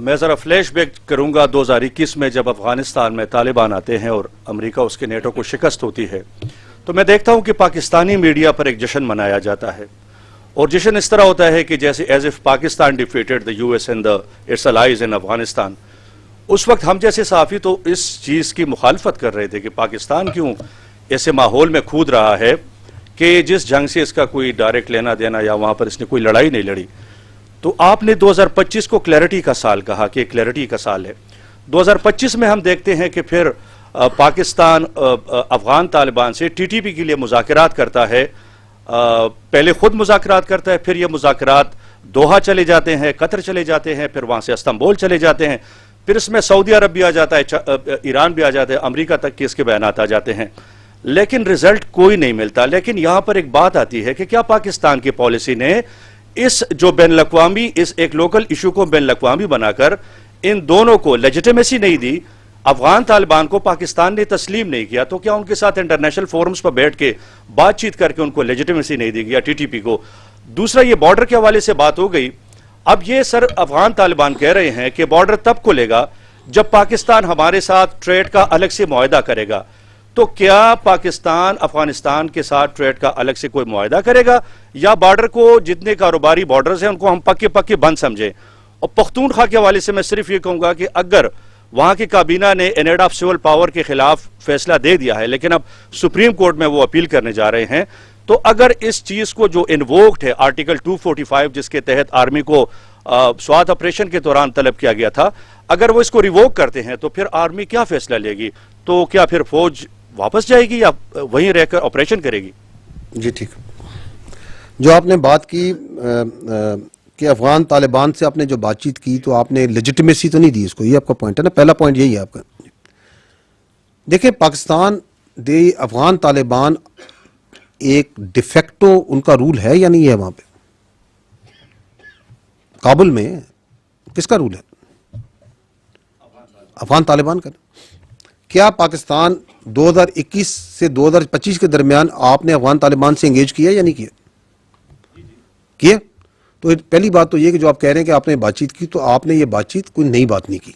میں ذرا flash back کروں گا 2021 میں جب افغانستان میں طالبان آتے ہیں اور امریکہ اس کے نیٹو کو شکست ہوتی ہے تو میں دیکھتا ہوں کہ پاکستانی میڈیا پر ایک جشن منایا جاتا ہے اور جشن اس طرح ہوتا ہے کہ جیسے as if Pakistan defeated the US and its allies in Afghanistan. اس وقت ہم جیسے صحافی تو اس چیز کی مخالفت کر رہے تھے کہ پاکستان کیوں ایسے ماحول میں کھود رہا ہے کہ جس جنگ سے اس کا کوئی ڈائریکٹ لینا دینا یا وہاں پر اس نے کوئی لڑائی نہیں لڑی. تو آپ نے 2025 کو کلیئرٹی کا سال کہا کہ کلیئرٹی کا سال ہے. 2025 میں ہم دیکھتے ہیں کہ پھر پاکستان افغان طالبان سے TTP کے لیے مذاکرات کرتا ہے. پہلے خود مذاکرات کرتا ہے, پھر یہ مذاکرات دوحہ چلے جاتے ہیں, قطر چلے جاتے ہیں, پھر وہاں سے استنبول چلے جاتے ہیں, پھر اس میں سعودی عرب بھی آ جاتا ہے, ایران بھی آ جاتا ہے, امریکہ تک کے اس کے بیانات آ جاتے ہیں, لیکن رزلٹ کوئی نہیں ملتا. لیکن یہاں پر ایک بات آتی ہے کہ کیا پاکستان کی پالیسی نے اس جو بین الاقوامی اس ایک لوکل ایشو کو بین الاقوامی بنا کر ان دونوں کو لیجیٹیمیسی نہیں دی, افغان طالبان کو پاکستان نے تسلیم نہیں کیا, تو کیا ان کے ساتھ انٹرنیشنل فورمز پر بیٹھ کے بات چیت کر کے ان کو لیجیٹیمیسی نہیں دی گیا TTP کو. دوسرا یہ بارڈر کے حوالے سے بات ہو گئی. اب یہ سر افغان طالبان کہہ رہے ہیں کہ بارڈر تب کھلے گا جب پاکستان ہمارے ساتھ ٹریڈ کا الگ سے معاہدہ کرے گا. تو کیا پاکستان افغانستان کے ساتھ ٹریڈ کا الگ سے کوئی معاہدہ کرے گا یا بارڈر کو جتنے کاروباری بارڈرز ہیں ان کو ہم پکے پکے بند سمجھیں؟ اور پختونخوا کے حوالے سے میں صرف یہ کہوں گا کہ اگر وہاں کی کابینہ نے انیڈ آف سول پاور کے خلاف فیصلہ دے دیا ہے لیکن اب سپریم کورٹ میں وہ اپیل کرنے جا رہے ہیں, تو اگر اس چیز کو جو انووکڈ ہے آرٹیکل 245 جس کے تحت آرمی کو سوات آپریشن کے دوران طلب کیا گیا تھا, اگر وہ اس کو ریووک کرتے ہیں تو پھر آرمی کیا فیصلہ لے گی؟ تو کیا پھر فوج واپس جائے گی یا وہیں رہ کر آپریشن کرے گی؟ جی ٹھیک. جو آپ نے بات کی کہ افغان طالبان سے آپ نے جو بات چیت کی تو آپ نے لیجیٹیمیسی تو نہیں دی اس کو, یہ آپ کا پوائنٹ ہے نا, پہلا پوائنٹ یہی ہے آپ کا. دیکھیں پاکستان افغان طالبان ایک ڈیفیکٹو ان کا رول ہے یا نہیں ہے وہاں پہ کابل میں؟ کس کا رول ہے؟ افغان طالبان کا. کیا پاکستان 2021 سے 2025 کے درمیان آپ نے افغان طالبان سے انگیج کیا یا نہیں کیا؟ کیا. تو پہلی بات تو یہ کہ جو آپ کہہ رہے ہیں کہ آپ نے بات چیت کی, تو آپ نے یہ بات چیت کوئی نئی بات نہیں کی,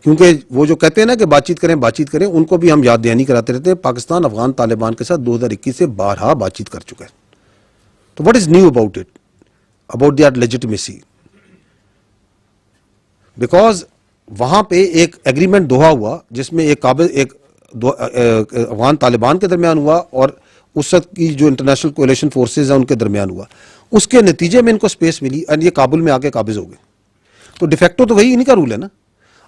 کیونکہ وہ جو کہتے ہیں نا کہ بات چیت کریں ان کو بھی ہم یاد دہانی کراتے رہتے ہیں. پاکستان افغان طالبان کے ساتھ 2021 سے بارہا بات چیت کر چکا ہے. تو what is new about it, about that legitimacy? Because وہاں پہ ایک ایگریمنٹ دوحہ ہوا جس میں ایک افغان طالبان کے درمیان ہوا اور اس وقت کی جو انٹرنیشنل کولیشن فورسز ہیں ان کے درمیان ہوا. اس کے نتیجے میں ان کو سپیس ملی اور یہ کابل میں آ کے قابض ہو گئے. تو ڈیفیکٹو تو وہی انہی کا رول ہے نا.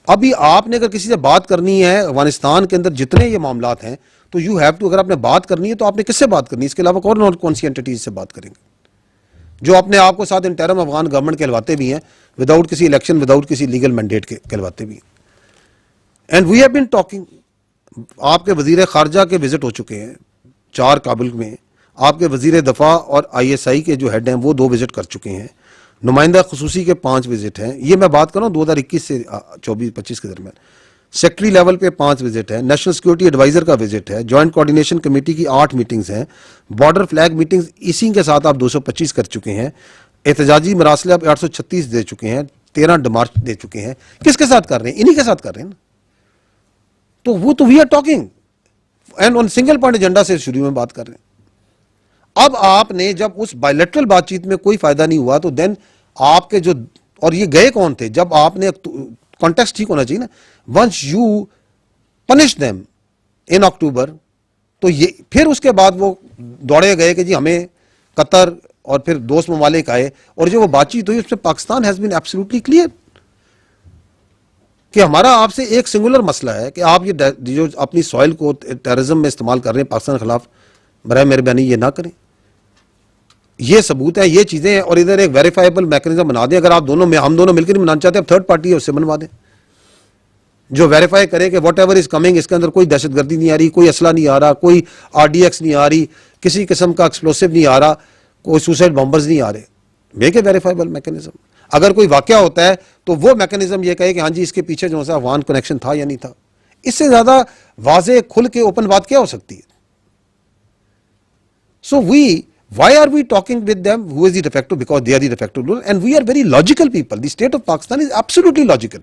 ابھی آپ نے اگر کسی سے بات کرنی ہے افغانستان کے اندر جتنے یہ معاملات ہیں تو یو ہیو ٹو, اگر آپ نے بات کرنی ہے تو آپ نے کس سے بات کرنی ہے؟ اس کے علاوہ کون سی اینٹیز سے بات کریں گے جو اپنے آپ کو ساتھ انٹرم افغان گورنمنٹ کہلواتے بھی ہیں وداؤٹ کسی الیکشن, وداؤٹ کسی لیگل مینڈیٹ کے کہلواتے بھی ہیں. And we have been talking. آپ کے وزیر خارجہ کے وزٹ ہو چکے ہیں 4 کابل میں, آپ کے وزیر دفاع اور ISI کے جو ہیڈ ہیں وہ 2 وزٹ کر چکے ہیں, نمائندہ خصوصی کے 5 وزٹ ہیں. یہ میں بات کر رہا ہوں 2021 سے 24-25 کے درمیان. سیکٹری لیول پہ 5 وزٹ ہیں, نیشنل سیکورٹی ایڈوائزر کا وزٹ ہے, جوائنٹ کوارڈینیشن کمیٹی کی 8 میٹنگز ہیں, بارڈر فلیگ میٹنگز اسی کے ساتھ آپ 225 کر چکے ہیں, احتجاجی مراسلے آپ 836 دے چکے ہیں, 13 ڈمارچ دے چکے ہیں. کس کے ساتھ کر رہے ہیں؟ انہی کے ساتھ کر رہے ہیں نا. تو وہ تو we are talking and on single point agenda سے شروع میں بات کر رہے ہیں. اب آپ نے جب اس بائیلیٹرل بات چیت میں کوئی فائدہ نہیں ہوا تو دین آپ کے جو, اور یہ گئے کون تھے جب آپ نے, کانٹیکسٹ ٹھیک ہونا چاہیے نا. Once you punish them in October تو یہ پھر اس کے بعد وہ دوڑے گئے کہ جی ہمیں قطر اور پھر دوست ممالک آئے, اور جو وہ بات چیت ہوئی اس میں Pakistan has been absolutely clear کہ ہمارا آپ سے ایک سنگولر مسئلہ ہے کہ آپ یہ جو اپنی سوائل کو ٹیررزم میں استعمال کر رہے ہیں پاکستان کے خلاف, برائے مہربانی یہ نہ کریں. یہ ثبوت ہے, یہ چیزیں ہیں, اور ادھر ایک ویریفائیبل میکنزم بنا دیں. اگر آپ دونوں میں ہم دونوں مل کر نہیں بنانا چاہتے, اب تھرڈ پارٹی ہے اس سے بنوا دیں جو ویریفائی کرے کہ واٹ ایور از کمنگ, اس کے اندر کوئی دہشت گردی نہیں آ رہی, کوئی اسلحہ نہیں آ رہا, کوئی RDX نہیں آ رہی, کسی قسم کا ایکسپلوسو نہیں آ رہا, کوئی سوسائڈ بمبرز نہیں آ رہے. Make a verifiable mechanism. اگر کوئی واقعہ ہوتا ہے تو وہ میکنزم یہ کہے کہ ہاں جی اس کے پیچھے جو ہے افغان کنیکشن تھا یا نہیں تھا. اس سے زیادہ واضح کھل کے اوپن بات کیا ہو سکتی ہے؟ سو Why are we talking with them? Who is the de facto? Because they are the de facto ruler, and we are very logical people. The state of Pakistan is absolutely logical.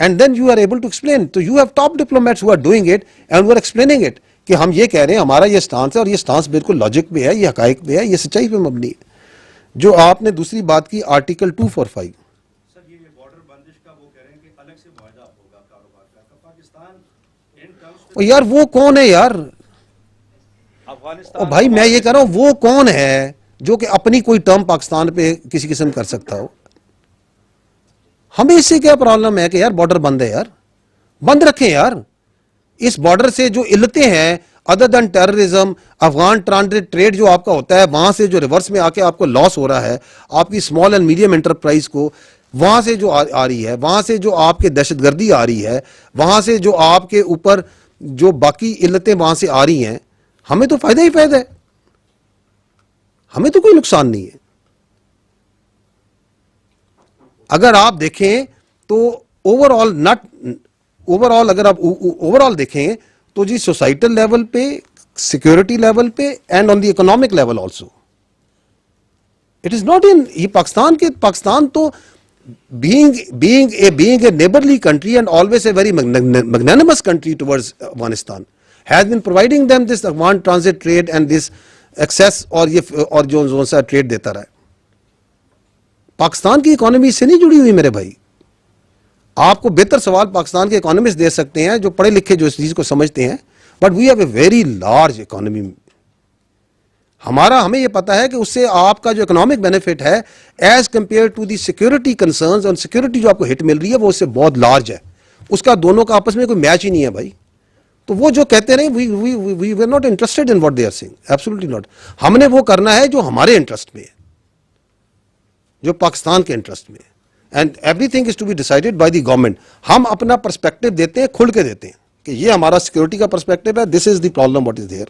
And then you are able to explain. So you have top diplomats who are doing it and who are explaining it کہ ہم یہ کہہ رہے ہیں ہمارا یہ stance ہے اور یہ سٹانس بالکل لاجک پہ ہے, یہ حقائق پہ ہے, یہ سچائی پہ مبنی ہے. جو آپ نے دوسری بات کی آرٹیکل 245, سر یہ بارڈر بندش کا وہ کہہ رہے ہیں کہ الگ سے معاہدہ ہوگا کاروبار کا, تو پاکستان ان ٹرمز یار وہ کون ہے یار؟ افغانستان بھائی میں یہ کہہ رہا ہوں وہ کون ہے جو کہ اپنی کوئی ٹرم پاکستان پہ کسی قسم کر سکتا ہو؟ ہمیں اس سے کیا پرابلم ہے کہ یار بارڈر بند ہے, یار بند رکھیں یار. اس بارڈر سے جو علتیں ہیں ادر دین ٹیررزم, افغان ٹرانزٹ ٹریڈ جو آپ کا ہوتا ہے وہاں سے جو ریورس میں آ کے آپ کو لاس ہو رہا ہے, آپ کی اسمال اینڈ میڈیم انٹرپرائز کو وہاں سے جو آ رہی ہے, وہاں سے جو آپ کے دہشت گردی آ رہی ہے, وہاں سے جو آپ کے اوپر جو باقی علتیں وہاں سے آ رہی ہیں, ہمیں تو فائدہ ہی فائدہ ہے, ہمیں تو کوئی نقصان نہیں ہے. اگر آپ دیکھیں تو اوور آل اگر آپ اوور آل دیکھیں تو جی سوسائٹل لیول پہ, سیکورٹی لیول پہ and on the economic level also it is not in یہ پاکستان تو being a neighborly country and always a very magnanimous country towards Afghanistan has been providing them this Afghan transit trade and this access اور جو سا trade دیتا رہا ہے. پاکستان کی economy سے نہیں جڑی ہوئی میرے بھائی. آپ کو بہتر سوال پاکستان کے اکانومسٹ دے سکتے ہیں جو پڑھے لکھے جو اس چیز کو سمجھتے ہیں, but we have a very large economy. ہمیں یہ پتا ہے کہ اس سے آپ کا جو اکنامک بینیفٹ ہے as compare to the security concerns, اور سیکورٹی جو آپ کو ہٹ مل رہی ہے وہ اس سے بہت لارج ہے. اس کا دونوں کا آپس میں کوئی میچ ہی نہیں ہے بھائی. تو وہ جو کہتے رہے we are not interested in what they are saying, absolutely not. ہم نے وہ کرنا ہے جو ہمارے انٹرسٹ میں ہے, جو پاکستان کے انٹرسٹ میں ہے. And everything is to be decided by the government. ہم اپنا پرسپیکٹو دیتے ہیں, کھل کے دیتے ہیں کہ یہ ہمارا سیکورٹی کا پرسپیکٹو ہے, this is the problem what is there.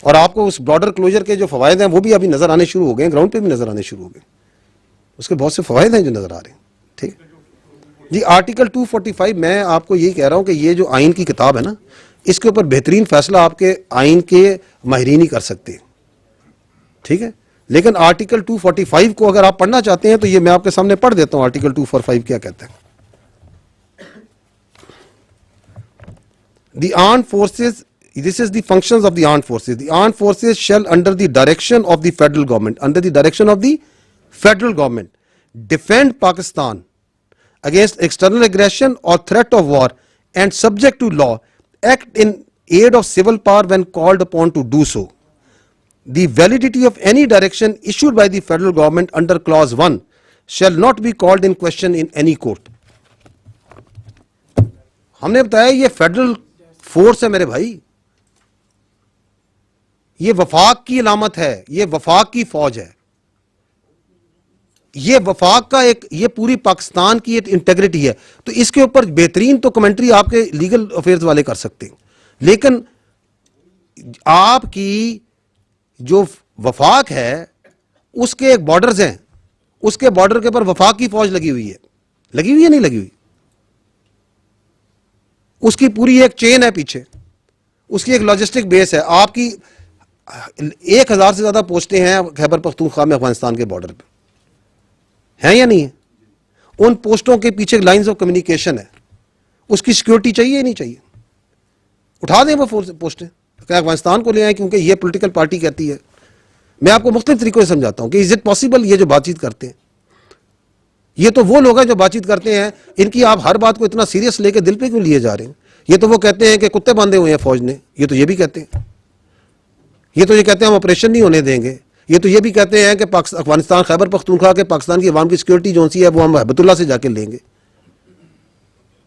اور آپ کو اس بارڈر کلوجر کے جو فوائد ہیں وہ بھی ابھی نظر آنے شروع ہو گئے ہیں, گراؤنڈ پہ بھی نظر آنے شروع ہو گئے, اس کے بہت سے فوائد ہیں جو نظر آ رہے ہیں. ٹھیک جی. آرٹیکل 245 میں آپ کو یہی کہہ رہا ہوں کہ یہ جو آئین کی کتاب ہے نا, اس کے اوپر بہترین فیصلہ آپ کے آئین کے ماہرین ہی کر سکتے ہیں. ٹھیک ہے, لیکن آرٹیکل 245 کو اگر آپ پڑھنا چاہتے ہیں تو یہ میں آپ کے سامنے پڑھ دیتا ہوں. آرٹیکل 245 کیا کہتا ہے؟ The armed forces, this is the functions of the armed forces. The armed forces shall under the direction of the federal government defend Pakistan against external aggression or threat of war and subject to law act in aid of civil power when called upon to do so. The validity of any direction issued by the federal government under clause 1 shall not be called in question in any court. ہم نے بتایا یہ federal force ہے میرے بھائی, یہ وفاق کی علامت ہے, یہ وفاق کی فوج ہے, یہ وفاق کا ایک, یہ پوری پاکستان کی ایک انٹیگریٹی ہے. تو اس کے اوپر بہترین تو کمنٹری آپ کے لیگل افیئرز والے کر سکتے ہیں, لیکن آپ کی جو وفاق ہے اس کے ایک بارڈرز ہیں, اس کے بارڈر کے اوپر وفاق کی فوج لگی ہوئی ہے نہیں لگی ہوئی, اس کی پوری ایک چین ہے پیچھے, اس کی ایک لاجسٹک بیس ہے. آپ کی 1000 سے زیادہ پوسٹیں ہیں خیبر پختونخوا میں افغانستان کے بارڈر پہ, ہیں یا نہیں ہیں؟ ان پوسٹوں کے پیچھے لائنز آف کمیونیکیشن ہے, اس کی سیکورٹی چاہیے یا نہیں چاہیے؟ اٹھا دیں وہ پوسٹیں کہ افغانستان کو لے آئیں کیونکہ یہ پولیٹیکل پارٹی کہتی ہے. میں آپ کو مختلف طریقوں سے سمجھاتا ہوں کہ از اٹ پاسبل. یہ جو بات چیت کرتے ہیں یہ تو وہ لوگ ہیں جو بات چیت کرتے ہیں, ان کی آپ ہر بات کو اتنا سیریس لے کے دل پہ کیوں لیے جا رہے ہیں؟ یہ تو وہ کہتے ہیں کہ کتے باندھے ہوئے ہیں فوج نے, یہ تو یہ بھی کہتے ہیں, یہ تو یہ کہتے ہیں ہم آپریشن نہیں ہونے دیں گے, یہ تو یہ بھی کہتے ہیں کہ افغانستان خیبر پختونخوا کے پاکستان کی عوام کی سیکورٹی جو سی ہے وہ ہم ہیبت اللہ سے جا کے لیں گے.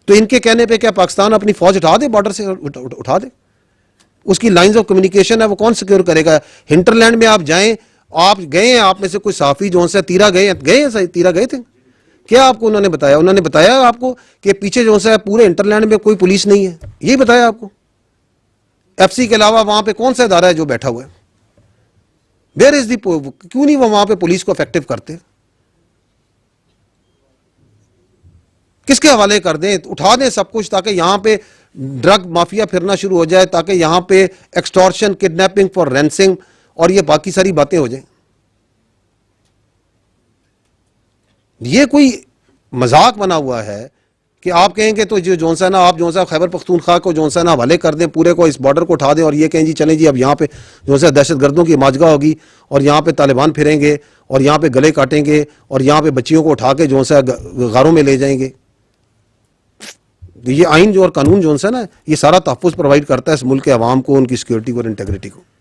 تو ان کے کہنے پہ کیا پاکستان اپنی فوج اٹھا دے, بارڈر سے اٹھا دے؟ اس کی لائنز آف کمیونیکیشن ہے وہ کون سیکیور کرے گا؟ ہنٹرلینڈ میں آپ جائیں, آپ گئے ہیں, آپ میں سے کوئی صحافی جو سے تیرا گئے تھے, کیا آپ کو انہوں نے بتایا؟ انہوں نے بتایا آپ کو کہ پیچھے جو ہے پورے انٹرلینڈ میں کوئی پولیس نہیں ہے, یہی بتایا آپ کو؟ ایف سی کے علاوہ وہاں پہ کون سا ادارہ ہے جو بیٹھا ہوا ہے؟ ویئر از دی, کیوں نہیں وہ وہاں پہ پولیس کو افیکٹو کرتے؟ کس کے حوالے کر دیں, اٹھا دیں سب کچھ تاکہ یہاں پہ ڈرگ مافیا پھرنا شروع ہو جائے, تاکہ یہاں پہ ایکسٹورشن, کڈنیپنگ فار رینسنگ اور یہ باقی ساری باتیں ہو جائیں. یہ کوئی مذاق بنا ہوا ہے کہ آپ کہیں گے تو جو سا نا آپ خیبر پختونخوا کو جو سا نا حوالے کر دیں, پورے کو اس بارڈر کو اٹھا دیں اور یہ کہیں جی چلیں جی اب یہاں پہ جو سا دہشت گردوں کی ماجگاہ ہوگی اور یہاں پہ طالبان پھریں گے اور یہاں پہ گلے کاٹیں گے اور یہاں پہ بچیوں کو اٹھا کے جو سا غاروں میں لے جائیں گے. یہ آئین جو اور قانون جو سا نا یہ سارا تحفظ پرووائڈ کرتا ہے اس ملک کے عوام کو, ان کی سیکورٹی کو اور انٹیگریٹی کو.